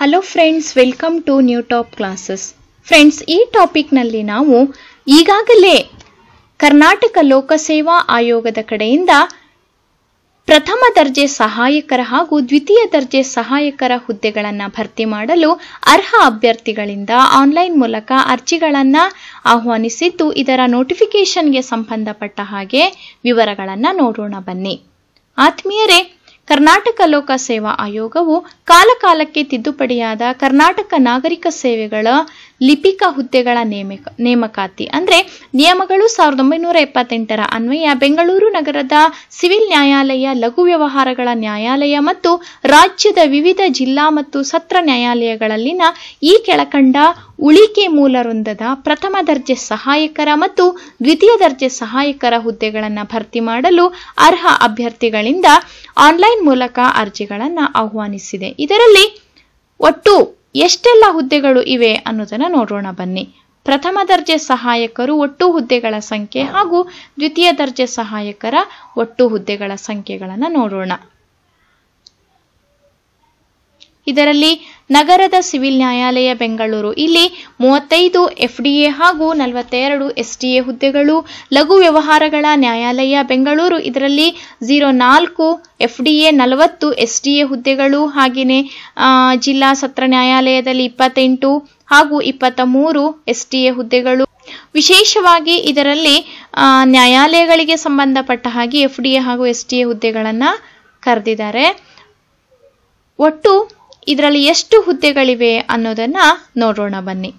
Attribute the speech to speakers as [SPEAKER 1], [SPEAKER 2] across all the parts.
[SPEAKER 1] Hello friends, welcome to new top classes. Friends, ಈ ಟಾಪಿಕ್ನಲ್ಲಿ ನಾವು ಈಗಾಗಲೇ ಕರ್ನಾಟಕ ಲೋಕಸೇವಾ ಆಯೋಗದ ಕಡೆಯಿಂದ ಪ್ರಥಮ ದರ್ಜೆ ಸಹಾಯಕರ ಹಾಗೂ ದ್ವಿತೀಯ ದರ್ಜೆ ಸಹಾಯಕರ ಹುದ್ದೆಗಳನ್ನು ಭರ್ತಿ ಮಾಡಲು ಅರ್ಹ ಅಭ್ಯರ್ಥಿಗಳಿಂದ ಆನ್ಲೈನ್ ಮೂಲಕ ಅರ್ಜಿಗಳನ್ನು ಆಹ್ವಾನಿಸಿದ್ದು, ಇದರ ನೋಟಿಫಿಕೇಶನ್ಗೆ ಸಂಬಂಧಪಟ್ಟ ಹಾಗೆ ವಿವರಗಳನ್ನು ನೋಡೋಣ ಬನ್ನಿ. ಆತ್ಮೀಯರೇ, ಕರ್ನಾಟಕ ಲೋಕಸೇವಾ ಆಯೋಗವು ಕಾಲಕಾಲಕ್ಕೆ ತಿದ್ದುಪಡಿಯಾದ ಕರ್ನಾಟಕ ನಾಗರಿಕ ಸೇವೆಗಳ ಲಿಪಿಕ ಹುದ್ದೆಗಳ ನೇಮಕಾತಿ ಅಂದರೆ ನಿಯಮಗಳು 1978ರ ಅನ್ವಯ ಬೆಂಗಳೂರು ನಗರದ ಸಿವಿಲ್ ನ್ಯಾಯಾಲಯ, ಲಘು ವ್ಯವಹಾರಗಳ ನ್ಯಾಯಾಲಯ ಮತ್ತು ರಾಜ್ಯದ ವಿವಿಧ ಜಿಲ್ಲಾ ಮತ್ತು ಸತ್ರ ನ್ಯಾಯಾಲಯಗಳಲ್ಲಿನ ಈ ಕೆಳಕಂಡ ಉಳಿಕೆ ಮೂಲ ವೃಂದದ ಪ್ರಥಮ ದರ್ಜೆ ಸಹಾಯಕರ ಮತ್ತು ದ್ವಿತೀಯ ದರ್ಜೆ ಸಹಾಯಕರ ಹುದ್ದೆಗಳನ್ನು ಭರ್ತಿ ಮಾಡಲು ಅರ್ಹ ಅಭ್ಯರ್ಥಿಗಳಿಂದ ಆನ್ಲೈನ್ ಮೂಲಕ ಅರ್ಜಿಗಳನ್ನು ಆಹ್ವಾನಿಸಿದೆ. ಇದರಲ್ಲಿ ಒಟ್ಟು ಎಷ್ಟೆಲ್ಲ ಹುದ್ದೆಗಳು ಇವೆ ಅನ್ನೋದನ್ನ ನೋಡೋಣ ಬನ್ನಿ. ಪ್ರಥಮ ದರ್ಜೆ ಸಹಾಯಕರು ಒಟ್ಟು ಹುದ್ದೆಗಳ ಸಂಖ್ಯೆ ಹಾಗೂ ದ್ವಿತೀಯ ದರ್ಜೆ ಸಹಾಯಕರ ಒಟ್ಟು ಹುದ್ದೆಗಳ ಸಂಖ್ಯೆಗಳನ್ನು ನೋಡೋಣ. ಇದರಲ್ಲಿ ನಗರದ ಸಿವಿಲ್ ನ್ಯಾಯಾಲಯ ಬೆಂಗಳೂರು, ಇಲ್ಲಿ 35 FDA ಹಾಗೂ 42 STA ಹುದ್ದೆಗಳು. ಲಘು ವ್ಯವಹಾರಗಳ ನ್ಯಾಯಾಲಯ ಬೆಂಗಳೂರು, ಇದರಲ್ಲಿ 04 FDA 40 STA ಹುದ್ದೆಗಳು. ಹಾಗೆಯೇ ಜಿಲ್ಲಾ ಸತ್ರ ನ್ಯಾಯಾಲಯದಲ್ಲಿ 28 ಹಾಗೂ 23 STA ಹುದ್ದೆಗಳು. ವಿಶೇಷವಾಗಿ ಇದರಲ್ಲಿ ನ್ಯಾಯಾಲಯಗಳಿಗೆ ಸಂಬಂಧಪಟ್ಟ ಹಾಗೆ FDA ಹಾಗೂ STA ಹುದ್ದೆಗಳನ್ನು ಕರೆದಿದ್ದಾರೆ. ಒಟ್ಟು ಇದರಲ್ಲಿ ಎಷ್ಟು ಹುದ್ದೆಗಳಿವೆ ಅನ್ನೋದನ್ನ ನೋಡೋಣ ಬನ್ನಿ.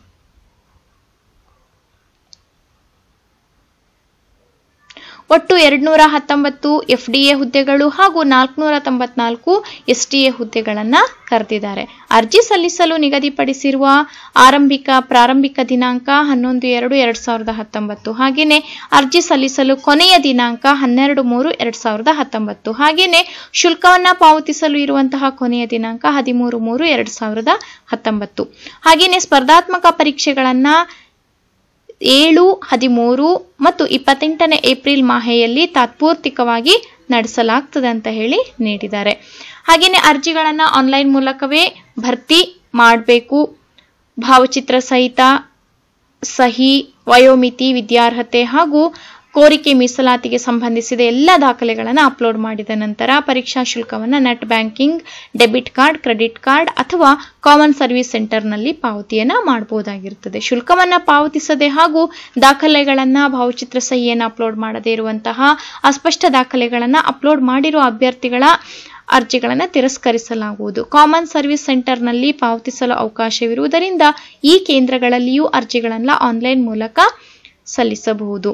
[SPEAKER 1] ಒಟ್ಟು 219 FDA ಹುದ್ದೆಗಳು ಹಾಗೂ 494 STA ಹುದ್ದೆಗಳನ್ನು ಕರೆದಿದ್ದಾರೆ. ಅರ್ಜಿ ಸಲ್ಲಿಸಲು ನಿಗದಿಪಡಿಸಿರುವ ಪ್ರಾರಂಭಿಕ ದಿನಾಂಕ 11/2/2019. ಹಾಗೆಯೇ ಅರ್ಜಿ ಸಲ್ಲಿಸಲು ಕೊನೆಯ ದಿನಾಂಕ 12/3/2019. ಹಾಗೆಯೇ ಶುಲ್ಕವನ್ನು ಪಾವತಿಸಲು ಇರುವಂತಹ ಕೊನೆಯ ದಿನಾಂಕ 13/3/2019. ಹಾಗೆಯೇ ಸ್ಪರ್ಧಾತ್ಮಕ ಪರೀಕ್ಷೆಗಳನ್ನು 7, 13 ಮತ್ತು 28ನೇ ಏಪ್ರಿಲ್ ಮಾಹೆಯಲ್ಲಿ ತಾತ್ಪೂರ್ತಿಕವಾಗಿ ನಡೆಸಲಾಗ್ತದೆ ಅಂತ ಹೇಳಿ ನೀಡಿದ್ದಾರೆ. ಹಾಗೆಯೇ ಅರ್ಜಿಗಳನ್ನು ಆನ್ಲೈನ್ ಮೂಲಕವೇ ಭರ್ತಿ ಮಾಡಬೇಕು. ಭಾವಚಿತ್ರ ಸಹಿತ ಸಹಿ, ವಯೋಮಿತಿ, ವಿದ್ಯಾರ್ಹತೆ ಹಾಗೂ ಕೋರಿಕೆ ಮೀಸಲಾತಿಗೆ ಸಂಬಂಧಿಸಿದ ಎಲ್ಲ ದಾಖಲೆಗಳನ್ನು ಅಪ್ಲೋಡ್ ಮಾಡಿದ ನಂತರ ಪರೀಕ್ಷಾ ಶುಲ್ಕವನ್ನು net banking, debit card, credit card ಅಥವಾ ಕಾಮನ್ ಸರ್ವಿಸ್ ಸೆಂಟರ್ನಲ್ಲಿ ಪಾವತಿಯನ್ನು ಮಾಡಬಹುದಾಗಿರುತ್ತದೆ. ಶುಲ್ಕವನ್ನು ಪಾವತಿಸದೆ ಹಾಗೂ ದಾಖಲೆಗಳನ್ನು, ಭಾವಚಿತ್ರ ಸಹಿಯನ್ನು ಅಪ್ಲೋಡ್ ಮಾಡದೇ ಇರುವಂತಹ ಅಸ್ಪಷ್ಟ ದಾಖಲೆಗಳನ್ನು ಅಪ್ಲೋಡ್ ಮಾಡಿರುವ ಅಭ್ಯರ್ಥಿಗಳ ಅರ್ಜಿಗಳನ್ನು ತಿರಸ್ಕರಿಸಲಾಗುವುದು. ಕಾಮನ್ ಸರ್ವಿಸ್ ಸೆಂಟರ್ನಲ್ಲಿ ಪಾವತಿಸಲು ಅವಕಾಶವಿರುವುದರಿಂದ ಈ ಕೇಂದ್ರಗಳಲ್ಲಿಯೂ ಅರ್ಜಿಗಳನ್ನು ಆನ್ಲೈನ್ ಮೂಲಕ ಸಲ್ಲಿಸಬಹುದು.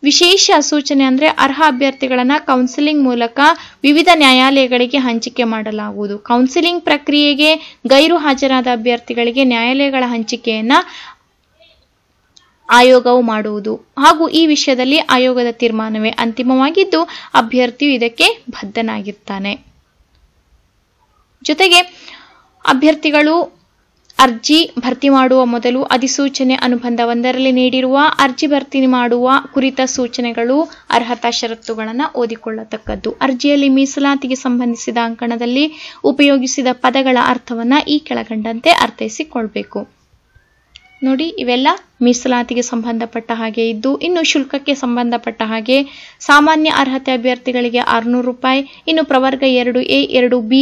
[SPEAKER 1] ವಿಶೇಷ ಸೂಚನೆ ಅಂದರೆ ಅರ್ಹ ಅಭ್ಯರ್ಥಿಗಳನ್ನು ಕೌನ್ಸಿಲಿಂಗ್ ಮೂಲಕ ವಿವಿಧ ನ್ಯಾಯಾಲಯಗಳಿಗೆ ಹಂಚಿಕೆ ಮಾಡಲಾಗುವುದು. ಕೌನ್ಸಿಲಿಂಗ್ ಪ್ರಕ್ರಿಯೆಗೆ ಗೈರು ಹಾಜರಾದ ಅಭ್ಯರ್ಥಿಗಳಿಗೆ ನ್ಯಾಯಾಲಯಗಳ ಹಂಚಿಕೆಯನ್ನು ಆಯೋಗವು ಮಾಡುವುದು ಹಾಗೂ ಈ ವಿಷಯದಲ್ಲಿ ಆಯೋಗದ ತೀರ್ಮಾನವೇ ಅಂತಿಮವಾಗಿದ್ದು ಅಭ್ಯರ್ಥಿಯು ಇದಕ್ಕೆ ಬದ್ಧನಾಗಿರ್ತಾನೆ. ಜೊತೆಗೆ ಅಭ್ಯರ್ಥಿಗಳು ಅರ್ಜಿ ಭರ್ತಿ ಮಾಡುವ ಮೊದಲು ಅಧಿಸೂಚನೆ ಅನುಬಂಧ 1ರಲ್ಲಿ ನೀಡಿರುವ ಅರ್ಜಿ ಭರ್ತಿ ಮಾಡುವ ಕುರಿತ ಸೂಚನೆಗಳು, ಅರ್ಹತಾ ಷರತ್ತುಗಳನ್ನು ಓದಿಕೊಳ್ಳತಕ್ಕದ್ದು. ಅರ್ಜಿಯಲ್ಲಿ ಮೀಸಲಾತಿಗೆ ಸಂಬಂಧಿಸಿದ ಅಂಕಣದಲ್ಲಿ ಉಪಯೋಗಿಸಿದ ಪದಗಳ ಅರ್ಥವನ್ನು ಈ ಕೆಳಕಂಡಂತೆ ಅರ್ಥೈಸಿಕೊಳ್ಬೇಕು. ನೋಡಿ, ಇವೆಲ್ಲ ಮೀಸಲಾತಿಗೆ ಸಂಬಂಧಪಟ್ಟ ಹಾಗೆ ಇದ್ದು, ಇನ್ನು ಶುಲ್ಕಕ್ಕೆ ಸಂಬಂಧಪಟ್ಟ ಹಾಗೆ ಸಾಮಾನ್ಯ ಅರ್ಹತೆ ಅಭ್ಯರ್ಥಿಗಳಿಗೆ 600 ರೂಪಾಯಿ, ಇನ್ನು ಪ್ರವರ್ಗ 2A, 2B,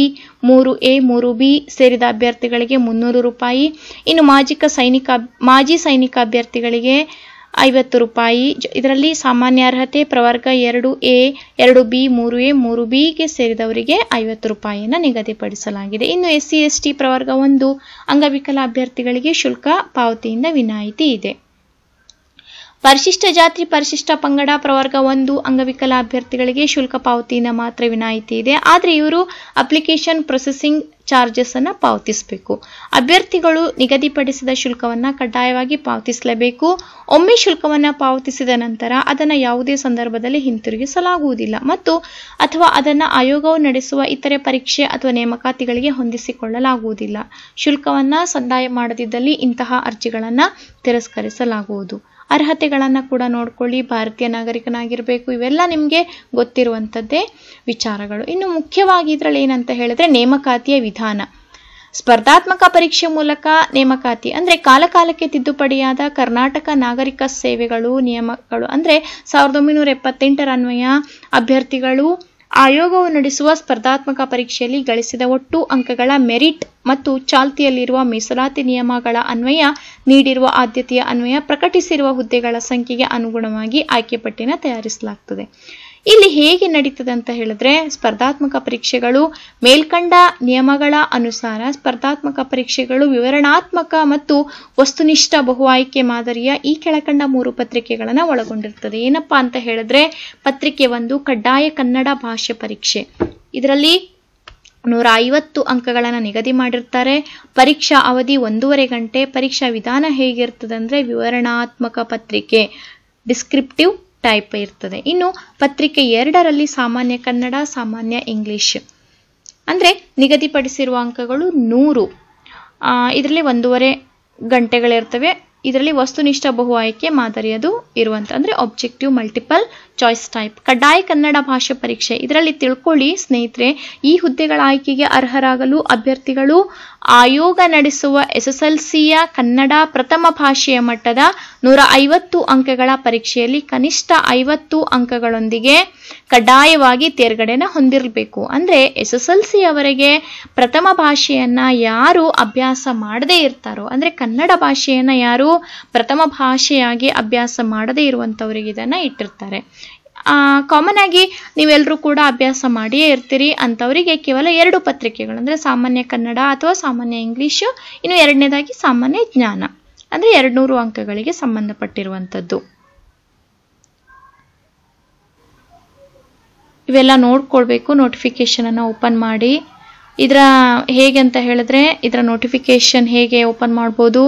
[SPEAKER 1] 3A, 3B ಸೇರಿದ ಅಭ್ಯರ್ಥಿಗಳಿಗೆ 300 ರೂಪಾಯಿ, ಇನ್ನು ಮಾಜಿ ಸೈನಿಕ ಅಭ್ಯರ್ಥಿಗಳಿಗೆ 50 ರೂಪಾಯಿ. ಇದರಲ್ಲಿ ಸಾಮಾನ್ಯ ಅರ್ಹತೆ ಪ್ರವರ್ಗ 2A, 2B, 3A, 3Bಗೆ ಸೇರಿದವರಿಗೆ 50 ರೂಪಾಯಿಯನ್ನು ನಿಗದಿಪಡಿಸಲಾಗಿದೆ. ಇನ್ನು SC ST ಪ್ರವರ್ಗ 1 ಅಂಗವಿಕಲ ಅಭ್ಯರ್ಥಿಗಳಿಗೆ ಶುಲ್ಕ ಪಾವತಿಯಿಂದ ವಿನಾಯಿತಿ ಇದೆ. ಪರಿಶಿಷ್ಟ ಜಾತಿ, ಪರಿಶಿಷ್ಟ ಪಂಗಡ ಪ್ರವರ್ಗ 1 ಅಂಗವಿಕಲ ಅಭ್ಯರ್ಥಿಗಳಿಗೆ ಶುಲ್ಕ ಪಾವತಿಯಿಂದ ಮಾತ್ರ ವಿನಾಯಿತಿ ಇದೆ. ಆದರೆ ಇವರು ಅಪ್ಲಿಕೇಶನ್ ಪ್ರೊಸೆಸಿಂಗ್ ಚಾರ್ಜಸ್ ಅನ್ನು ಪಾವತಿಸಬೇಕು. ಅಭ್ಯರ್ಥಿಗಳು ನಿಗದಿಪಡಿಸಿದ ಶುಲ್ಕವನ್ನು ಕಡ್ಡಾಯವಾಗಿ ಪಾವತಿಸಲೇಬೇಕು. ಒಮ್ಮೆ ಶುಲ್ಕವನ್ನು ಪಾವತಿಸಿದ ನಂತರ ಅದನ್ನು ಯಾವುದೇ ಸಂದರ್ಭದಲ್ಲಿ ಹಿಂತಿರುಗಿಸಲಾಗುವುದಿಲ್ಲ ಅಥವಾ ಅದನ್ನು ಆಯೋಗವು ನಡೆಸುವ ಇತರೆ ಪರೀಕ್ಷೆ ಅಥವಾ ನೇಮಕಾತಿಗಳಿಗೆ ಹೊಂದಿಸಿಕೊಳ್ಳಲಾಗುವುದಿಲ್ಲ. ಶುಲ್ಕವನ್ನು ಸಂದಾಯ ಮಾಡದಿದ್ದಲ್ಲಿ ಇಂತಹ ಅರ್ಜಿಗಳನ್ನು ತಿರಸ್ಕರಿಸಲಾಗುವುದು. ಅರ್ಹತೆಗಳನ್ನು ಕೂಡ ನೋಡ್ಕೊಳ್ಳಿ. ಭಾರತೀಯ ನಾಗರಿಕನಾಗಿರಬೇಕು. ಇವೆಲ್ಲ ನಿಮಗೆ ಗೊತ್ತಿರುವಂಥದ್ದೇ ವಿಚಾರಗಳು. ಇನ್ನು ಮುಖ್ಯವಾಗಿ ಇದರಲ್ಲಿ ಏನಂತ ಹೇಳಿದ್ರೆ ನೇಮಕಾತಿಯ ವಿಧಾನ. ಸ್ಪರ್ಧಾತ್ಮಕ ಪರೀಕ್ಷೆ ಮೂಲಕ ನೇಮಕಾತಿ ಅಂದ್ರೆ ಕಾಲಕಾಲಕ್ಕೆ ತಿದ್ದುಪಡಿಯಾದ ಕರ್ನಾಟಕ ನಾಗರಿಕ ಸೇವೆಗಳು ನಿಯಮಗಳು ಅಂದ್ರೆ 1978 ಅನ್ವಯ ಅಭ್ಯರ್ಥಿಗಳು ಆಯೋಗವು ನಡೆಸುವ ಸ್ಪರ್ಧಾತ್ಮಕ ಪರೀಕ್ಷೆಯಲ್ಲಿ ಗಳಿಸಿದ ಒಟ್ಟು ಅಂಕಗಳ ಮೆರಿಟ್ ಮತ್ತು ಚಾಲ್ತಿಯಲ್ಲಿರುವ ಮೀಸಲಾತಿ ನಿಯಮಗಳ ಅನ್ವಯ ನೀಡಿರುವ ಆದ್ಯತೆಯ ಅನ್ವಯ ಪ್ರಕಟಿಸಿರುವ ಹುದ್ದೆಗಳ ಸಂಖ್ಯೆಗೆ ಅನುಗುಣವಾಗಿ ಆಯ್ಕೆ ಪಟ್ಟಿಯನ್ನು ತಯಾರಿಸಲಾಗುತ್ತದೆ. ಇಲ್ಲಿ ಹೇಗೆ ನಡೀತದೆ ಅಂತ ಹೇಳಿದ್ರೆ, ಸ್ಪರ್ಧಾತ್ಮಕ ಪರೀಕ್ಷೆಗಳು ಮೇಲ್ಕಂಡ ನಿಯಮಗಳ ಅನುಸಾರ ಸ್ಪರ್ಧಾತ್ಮಕ ಪರೀಕ್ಷೆಗಳು ವಿವರಣಾತ್ಮಕ ಮತ್ತು ವಸ್ತುನಿಷ್ಠ ಬಹು ಆಯ್ಕೆ ಮಾದರಿಯ ಈ ಕೆಳಕಂಡ 3 ಪತ್ರಿಕೆಗಳನ್ನು ಒಳಗೊಂಡಿರ್ತದೆ. ಏನಪ್ಪಾ ಅಂತ ಹೇಳಿದ್ರೆ, ಪತ್ರಿಕೆ 1 ಕಡ್ಡಾಯ ಕನ್ನಡ ಭಾಷೆ ಪರೀಕ್ಷೆ. ಇದರಲ್ಲಿ 150 ಅಂಕಗಳನ್ನು ನಿಗದಿ ಮಾಡಿರ್ತಾರೆ. ಪರೀಕ್ಷಾ ಅವಧಿ 1.5 ಗಂಟೆ. ಪರೀಕ್ಷಾ ವಿಧಾನ ಹೇಗಿರ್ತದೆ ಅಂದ್ರೆ ವಿವರಣಾತ್ಮಕ ಪತ್ರಿಕೆ, ಡಿಸ್ಕ್ರಿಪ್ಟಿವ್ ಟೈಪ್ ಇರ್ತದೆ. ಇನ್ನು ಪತ್ರಿಕೆ 2ರಲ್ಲಿ ಸಾಮಾನ್ಯ ಕನ್ನಡ, ಸಾಮಾನ್ಯ ಇಂಗ್ಲಿಷ್ ಅಂದ್ರೆ ನಿಗದಿಪಡಿಸಿರುವ ಅಂಕಗಳು 100. ಇದರಲ್ಲಿ 1.5 ಗಂಟೆಗಳಿರ್ತವೆ. ಇದರಲ್ಲಿ ವಸ್ತುನಿಷ್ಠ ಬಹು ಆಯ್ಕೆ ಮಾದರಿಯದು ಇರುವಂತ ಅಂದ್ರೆ ಆಬ್ಜೆಕ್ಟಿವ್ ಮಲ್ಟಿಪಲ್ ಚಾಯ್ಸ್ ಟೈಪ್. ಕಡ್ಡಾಯ ಕನ್ನಡ ಭಾಷೆ ಪರೀಕ್ಷೆ. ಇದರಲ್ಲಿ ತಿಳ್ಕೊಳ್ಳಿ ಸ್ನೇಹಿತರೆ, ಈ ಹುದ್ದೆಗಳ ಆಯ್ಕೆಗೆ ಅರ್ಹರಾಗಲು ಅಭ್ಯರ್ಥಿಗಳು ಆಯೋಗ ನಡೆಸುವ SSLCಯ ಕನ್ನಡ ಪ್ರಥಮ ಭಾಷೆಯ ಮಟ್ಟದ 150 ಅಂಕಗಳ ಪರೀಕ್ಷೆಯಲ್ಲಿ ಕನಿಷ್ಠ 50 ಅಂಕಗಳೊಂದಿಗೆ ಕಡ್ಡಾಯವಾಗಿ ತೇರ್ಗಡೆನ ಹೊಂದಿರಬೇಕು. ಅಂದ್ರೆ SSLC ಅವರೆಗೆ ಪ್ರಥಮ ಭಾಷೆಯನ್ನ ಯಾರು ಅಭ್ಯಾಸ ಮಾಡದೇ ಇರ್ತಾರೋ, ಅಂದ್ರೆ ಕನ್ನಡ ಭಾಷೆಯನ್ನ ಯಾರು ಪ್ರಥಮ ಭಾಷೆಯಾಗಿ ಅಭ್ಯಾಸ ಮಾಡದೇ ಇರುವಂತವರಿಗೆ ಇದನ್ನ ಇಟ್ಟಿರ್ತಾರೆ. ಕಾಮನ್ ಆಗಿ ನೀವೆಲ್ಲರೂ ಕೂಡ ಅಭ್ಯಾಸ ಮಾಡಿಯೇ ಇರ್ತೀರಿ. ಅಂತವರಿಗೆ ಕೇವಲ 2 ಪತ್ರಿಕೆಗಳು ಅಂದ್ರೆ ಸಾಮಾನ್ಯ ಕನ್ನಡ ಅಥವಾ ಸಾಮಾನ್ಯ ಇಂಗ್ಲಿಷ್, ಇನ್ನು 2ನೇದಾಗಿ ಸಾಮಾನ್ಯ ಜ್ಞಾನ ಅಂದ್ರೆ 200 ಅಂಕಗಳಿಗೆ ಸಂಬಂಧಪಟ್ಟಿರುವಂತದ್ದು. ಇವೆಲ್ಲ ನೋಡ್ಕೊಳ್ಬೇಕು. ನೋಟಿಫಿಕೇಶನ್ ಅನ್ನ ಓಪನ್ ಮಾಡಿ. ಇದರ ಹೇಗೆ ಅಂತ ಹೇಳಿದ್ರೆ, ಇದರ ನೋಟಿಫಿಕೇಶನ್ ಹೇಗೆ ಓಪನ್ ಮಾಡ್ಬೋದು,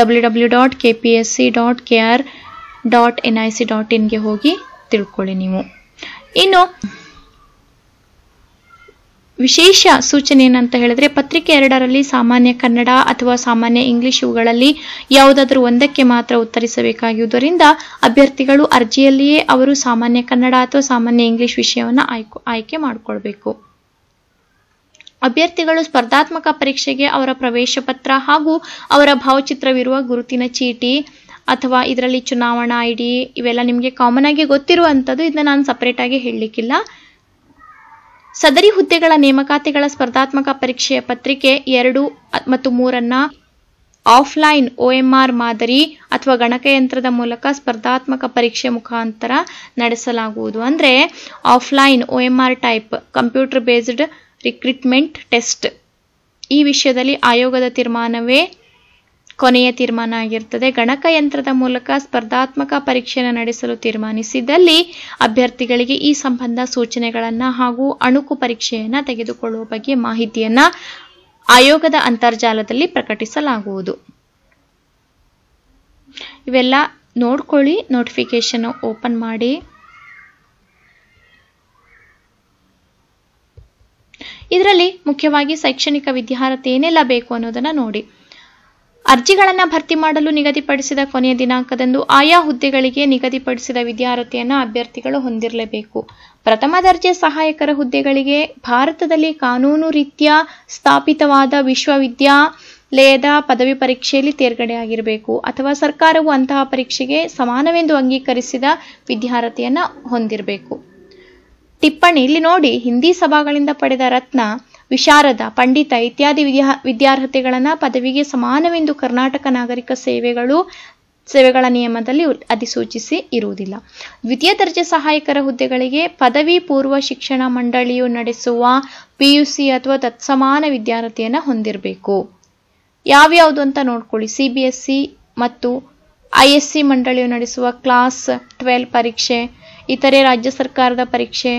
[SPEAKER 1] www.kpsc.kr.nic.in ಗೆ ಹೋಗಿ ತಿಳ್ಕೊಳ್ಳಿ ನೀವು. ಇನ್ನು ವಿಶೇಷ ಸೂಚನೆ ಏನಂತ ಹೇಳಿದ್ರೆ, ಪತ್ರಿಕೆ 2ರಲ್ಲಿ ಸಾಮಾನ್ಯ ಕನ್ನಡ ಅಥವಾ ಸಾಮಾನ್ಯ ಇಂಗ್ಲಿಷ್ ಇವುಗಳಲ್ಲಿ ಯಾವುದಾದ್ರೂ ಒಂದಕ್ಕೆ ಮಾತ್ರ ಉತ್ತರಿಸಬೇಕಾಗಿರುವುದರಿಂದ ಅಭ್ಯರ್ಥಿಗಳು ಅರ್ಜಿಯಲ್ಲಿಯೇ ಅವರು ಸಾಮಾನ್ಯ ಕನ್ನಡ ಅಥವಾ ಸಾಮಾನ್ಯ ಇಂಗ್ಲಿಷ್ ವಿಷಯವನ್ನು ಆಯ್ಕೆ ಮಾಡಿಕೊಳ್ಬೇಕು. ಅಭ್ಯರ್ಥಿಗಳು ಸ್ಪರ್ಧಾತ್ಮಕ ಪರೀಕ್ಷೆಗೆ ಅವರ ಪ್ರವೇಶ ಪತ್ರ ಹಾಗೂ ಅವರ ಭಾವಚಿತ್ರವಿರುವ ಗುರುತಿನ ಚೀಟಿ ಅಥವಾ ಇದರಲ್ಲಿ ಚುನಾವಣಾ ID ಇವೆಲ್ಲ ನಿಮಗೆ ಕಾಮನ್ ಆಗಿ ಗೊತ್ತಿರುವಂಥದ್ದು. ಇದನ್ನ ನಾನು ಸಪರೇಟ್ ಆಗಿ ಹೇಳಲಿಕ್ಕಿಲ್ಲ. ಸದರಿ ಹುದ್ದೆಗಳ ನೇಮಕಾತಿಗಳ ಸ್ಪರ್ಧಾತ್ಮಕ ಪರೀಕ್ಷೆಯ ಪತ್ರಿಕೆ 2 ಮತ್ತು 3 ಆಫ್ಲೈನ್ OMR ಮಾದರಿ ಅಥವಾ ಗಣಕಯಂತ್ರದ ಮೂಲಕ ಸ್ಪರ್ಧಾತ್ಮಕ ಪರೀಕ್ಷೆ ಮುಖಾಂತರ ನಡೆಸಲಾಗುವುದು. ಅಂದ್ರೆ offline OMR type computer based recruitment test. ಈ ವಿಷಯದಲ್ಲಿ ಆಯೋಗದ ತೀರ್ಮಾನವೇ ಕೊನೆಯ ತೀರ್ಮಾನ ಆಗಿರ್ತದೆ. ಗಣಕಯಂತ್ರದ ಮೂಲಕ ಸ್ಪರ್ಧಾತ್ಮಕ ಪರೀಕ್ಷೆಯನ್ನು ನಡೆಸಲು ತೀರ್ಮಾನಿಸಿದಲ್ಲಿ ಅಭ್ಯರ್ಥಿಗಳಿಗೆ ಈ ಸಂಬಂಧ ಸೂಚನೆಗಳನ್ನ ಹಾಗೂ ಅಣುಕು ಪರೀಕ್ಷೆಯನ್ನ ತೆಗೆದುಕೊಳ್ಳುವ ಬಗ್ಗೆ ಮಾಹಿತಿಯನ್ನ ಆಯೋಗದ ಅಂತರ್ಜಾಲದಲ್ಲಿ ಪ್ರಕಟಿಸಲಾಗುವುದು. ಇವೆಲ್ಲ ನೋಡ್ಕೊಳ್ಳಿ. ನೋಟಿಫಿಕೇಶನ್ ಓಪನ್ ಮಾಡಿ. ಇದರಲ್ಲಿ ಮುಖ್ಯವಾಗಿ ಶೈಕ್ಷಣಿಕ ವಿದ್ಯಾರ್ಹತೆ ಏನೆಲ್ಲ ಬೇಕು ಅನ್ನೋದನ್ನ ನೋಡಿ. ಅರ್ಜಿಗಳನ್ನು ಭರ್ತಿ ಮಾಡಲು ನಿಗದಿಪಡಿಸಿದ ಕೊನೆಯ ದಿನಾಂಕದಂದು ಆಯಾ ಹುದ್ದೆಗಳಿಗೆ ನಿಗದಿಪಡಿಸಿದ ವಿದ್ಯಾರ್ಹತೆಯನ್ನು ಅಭ್ಯರ್ಥಿಗಳು ಹೊಂದಿರಲೇಬೇಕು. ಪ್ರಥಮ ದರ್ಜೆ ಸಹಾಯಕರ ಹುದ್ದೆಗಳಿಗೆ ಭಾರತದಲ್ಲಿ ಕಾನೂನು ರೀತ್ಯ ಸ್ಥಾಪಿತವಾದ ವಿಶ್ವವಿದ್ಯಾಲಯದ ಪದವಿ ಪರೀಕ್ಷೆಯಲ್ಲಿ ತೇರ್ಗಡೆಯಾಗಿರಬೇಕು ಅಥವಾ ಸರ್ಕಾರವು ಅಂತಹ ಪರೀಕ್ಷೆಗೆ ಸಮಾನವೆಂದು ಅಂಗೀಕರಿಸಿದ ವಿದ್ಯಾರ್ಹತೆಯನ್ನು ಹೊಂದಿರಬೇಕು. ಟಿಪ್ಪಣಿ ಇಲ್ಲಿ ನೋಡಿ, ಹಿಂದಿ ಸಭಾಗಳಿಂದ ಪಡೆದ ರತ್ನ, ವಿಶಾರದ, ಪಂಡಿತ ಇತ್ಯಾದಿ ವಿದ್ಯಾರ್ಹತೆಗಳನ್ನ ಪದವಿಗೆ ಸಮಾನವೆಂದು ಕರ್ನಾಟಕ ನಾಗರಿಕ ಸೇವೆಗಳ ನಿಯಮದಲ್ಲಿ ಅಧಿಸೂಚಿಸಿ ಇರುವುದಿಲ್ಲ. ದ್ವಿತೀಯ ದರ್ಜೆ ಸಹಾಯಕರ ಹುದ್ದೆಗಳಿಗೆ ಪದವಿ ಪೂರ್ವ ಶಿಕ್ಷಣ ಮಂಡಳಿಯು ನಡೆಸುವ PUC ಅಥವಾ ತತ್ಸಮಾನ ವಿದ್ಯಾರ್ಹತೆಯನ್ನು ಹೊಂದಿರಬೇಕು. ಯಾವ್ಯಾವುದು ಅಂತ ನೋಡ್ಕೊಳ್ಳಿ. CBSE ಮತ್ತು ISC ಮಂಡಳಿಯು ನಡೆಸುವ ಕ್ಲಾಸ್ 12 ಪರೀಕ್ಷೆ, ಇತರೆ ರಾಜ್ಯ ಸರ್ಕಾರದ ಪರೀಕ್ಷೆ,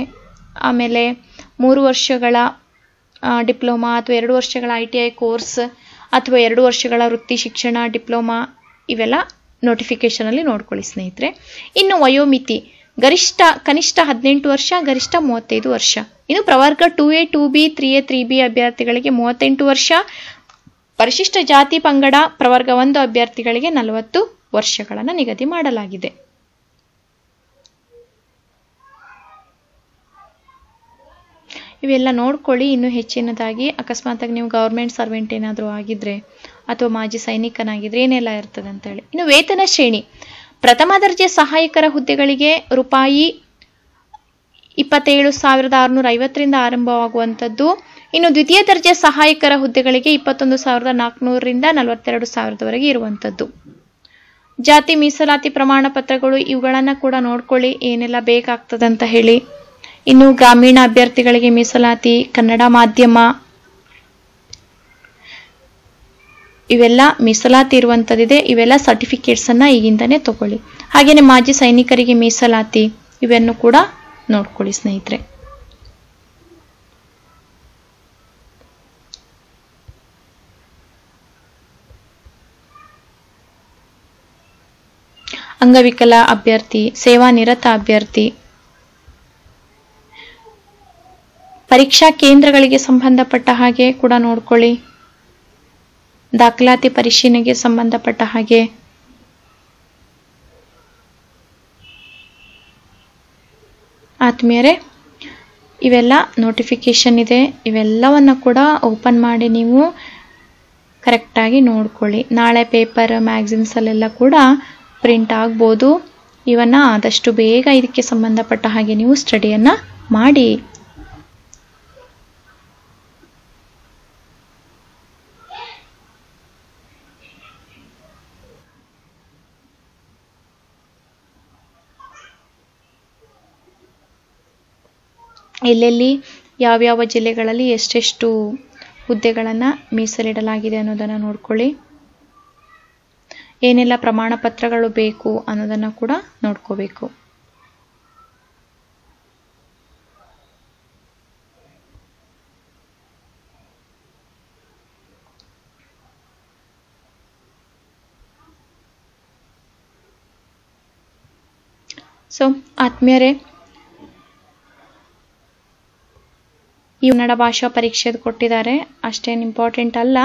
[SPEAKER 1] ಆಮೇಲೆ 3 ವರ್ಷಗಳ ಡಿಪ್ಲೊಮಾ ಅಥವಾ 2 ವರ್ಷಗಳ ITI ಕೋರ್ಸ್ ಅಥವಾ 2 ವರ್ಷಗಳ ವೃತ್ತಿ ಶಿಕ್ಷಣ ಡಿಪ್ಲೊಮಾ, ಇವೆಲ್ಲ ನೋಟಿಫಿಕೇಶನ್ ಅಲ್ಲಿ ನೋಡ್ಕೊಳ್ಳಿ ಸ್ನೇಹಿತರೆ. ಇನ್ನು ವಯೋಮಿತಿ ಕನಿಷ್ಠ 18 ವರ್ಷ, ಗರಿಷ್ಠ 35 ವರ್ಷ. ಇನ್ನು ಪ್ರವರ್ಗ 2A 2B 3A 3B ಅಭ್ಯರ್ಥಿಗಳಿಗೆ 38 ವರ್ಷ, ಪರಿಶಿಷ್ಟ ಜಾತಿ ಪಂಗಡ ಪ್ರವರ್ಗ 1 ಅಭ್ಯರ್ಥಿಗಳಿಗೆ 40 ವರ್ಷಗಳನ್ನು ನಿಗದಿ ಮಾಡಲಾಗಿದೆ. ಇವೆಲ್ಲ ನೋಡ್ಕೊಳ್ಳಿ. ಇನ್ನೂ ಹೆಚ್ಚಿನದಾಗಿ ಅಕಸ್ಮಾತಾಗಿ ನೀವು ಗೌರ್ಮೆಂಟ್ ಸರ್ವೆಂಟ್ ಏನಾದರೂ ಆಗಿದ್ರೆ ಅಥವಾ ಮಾಜಿ ಸೈನಿಕನಾಗಿದ್ರೆ ಏನೆಲ್ಲ ಇರ್ತದೆ ಅಂತ ಹೇಳಿ. ಇನ್ನು ವೇತನ ಶ್ರೇಣಿ, ಪ್ರಥಮ ದರ್ಜೆ ಸಹಾಯಕರ ಹುದ್ದೆಗಳಿಗೆ ರೂಪಾಯಿ 27,650 ಆರಂಭವಾಗುವಂಥದ್ದು. ಇನ್ನು ದ್ವಿತೀಯ ದರ್ಜೆ ಸಹಾಯಕರ ಹುದ್ದೆಗಳಿಗೆ 21,400 42,000 ಇರುವಂಥದ್ದು. ಜಾತಿ ಮೀಸಲಾತಿ ಪ್ರಮಾಣ ಪತ್ರಗಳು ಇವುಗಳನ್ನು ಕೂಡ ನೋಡ್ಕೊಳ್ಳಿ ಏನೆಲ್ಲ ಬೇಕಾಗ್ತದೆ ಅಂತ ಹೇಳಿ. ಇನ್ನು ಗ್ರಾಮೀಣ ಅಭ್ಯರ್ಥಿಗಳಿಗೆ ಮೀಸಲಾತಿ, ಕನ್ನಡ ಮಾಧ್ಯಮ, ಇವೆಲ್ಲ ಮೀಸಲಾತಿ ಇರುವಂಥದ್ದಿದೆ. ಇವೆಲ್ಲ ಸರ್ಟಿಫಿಕೇಟ್ಸ್ ಅನ್ನ ಈಗಿಂದಾನೇ ತಗೊಳ್ಳಿ. ಹಾಗೇನೆ ಮಾಜಿ ಸೈನಿಕರಿಗೆ ಮೀಸಲಾತಿ ಇವನ್ನು ಕೂಡ ನೋಡ್ಕೊಳ್ಳಿ ಸ್ನೇಹಿತರೆ. ಅಂಗವಿಕಲ ಅಭ್ಯರ್ಥಿ, ಸೇವಾ ನಿರತ ಅಭ್ಯರ್ಥಿ, ಪರೀಕ್ಷಾ ಕೇಂದ್ರಗಳಿಗೆ ಸಂಬಂಧಪಟ್ಟ ಹಾಗೆ ಕೂಡ ನೋಡ್ಕೊಳ್ಳಿ. ದಾಖಲಾತಿ ಪರಿಶೀಲನೆಗೆ ಸಂಬಂಧಪಟ್ಟ ಹಾಗೆ, ಆತ್ಮೀಯರೇ ಇವೆಲ್ಲ ನೋಟಿಫಿಕೇಶನ್ ಇದೆ. ಇವೆಲ್ಲವನ್ನ ಕೂಡ ಓಪನ್ ಮಾಡಿ ನೀವು ಕರೆಕ್ಟಾಗಿ ನೋಡ್ಕೊಳ್ಳಿ. ನಾಳೆ ಪೇಪರ್ ಮ್ಯಾಗಝಿನ್ಸ್ ಅಲ್ಲೆಲ್ಲ ಕೂಡ ಪ್ರಿಂಟ್ ಆಗ್ಬೋದು. ಇವನ್ನ ಆದಷ್ಟು ಬೇಗ ಇದಕ್ಕೆ ಸಂಬಂಧಪಟ್ಟ ಹಾಗೆ ನೀವು ಸ್ಟಡಿಯನ್ನ ಮಾಡಿ. ಎಲ್ಲೆಲ್ಲಿ ಯಾವ್ಯಾವ ಜಿಲ್ಲೆಗಳಲ್ಲಿ ಎಷ್ಟೆಷ್ಟು ಹುದ್ದೆಗಳನ್ನು ಮೀಸಲಿಡಲಾಗಿದೆ ಅನ್ನೋದನ್ನು ನೋಡ್ಕೊಳ್ಳಿ. ಏನೆಲ್ಲ ಪ್ರಮಾಣ ಪತ್ರಗಳು ಬೇಕು ಅನ್ನೋದನ್ನು ಕೂಡ ನೋಡ್ಕೋಬೇಕು. ಸೊ ಆತ್ಮೀಯರೇ, ಈ ಕನ್ನಡ ಭಾಷಾ ಪರೀಕ್ಷೆ ಕೊಟ್ಟಿದ್ದಾರೆ, ಅಷ್ಟೇನು ಇಂಪಾರ್ಟೆಂಟ್ ಅಲ್ಲ.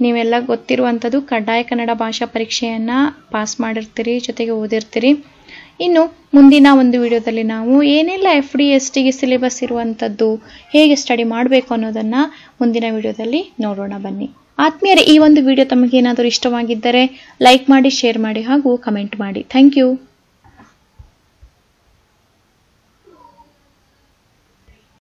[SPEAKER 1] ನೀವೆಲ್ಲ ಗೊತ್ತಿರುವಂಥದ್ದು ಕಡ್ಡಾಯ ಕನ್ನಡ ಭಾಷಾ ಪರೀಕ್ಷೆಯನ್ನು ಪಾಸ್ ಮಾಡಿರ್ತೀರಿ, ಜೊತೆಗೆ ಓದಿರ್ತೀರಿ. ಇನ್ನು ಮುಂದಿನ ಒಂದು ವಿಡಿಯೋದಲ್ಲಿ ನಾವು ಏನೆಲ್ಲ FD STಗೆ ಸಿಲೆಬಸ್ ಇರುವಂಥದ್ದು, ಹೇಗೆ ಸ್ಟಡಿ ಮಾಡಬೇಕು ಅನ್ನೋದನ್ನು ಮುಂದಿನ ವಿಡಿಯೋದಲ್ಲಿ ನೋಡೋಣ ಬನ್ನಿ. ಆತ್ಮೀಯರೇ, ಈ ಒಂದು ವಿಡಿಯೋ ತಮಗೇನಾದರೂ ಇಷ್ಟವಾಗಿದ್ದರೆ ಲೈಕ್ ಮಾಡಿ, ಶೇರ್ ಮಾಡಿ ಹಾಗೂ ಕಮೆಂಟ್ ಮಾಡಿ. Thank you.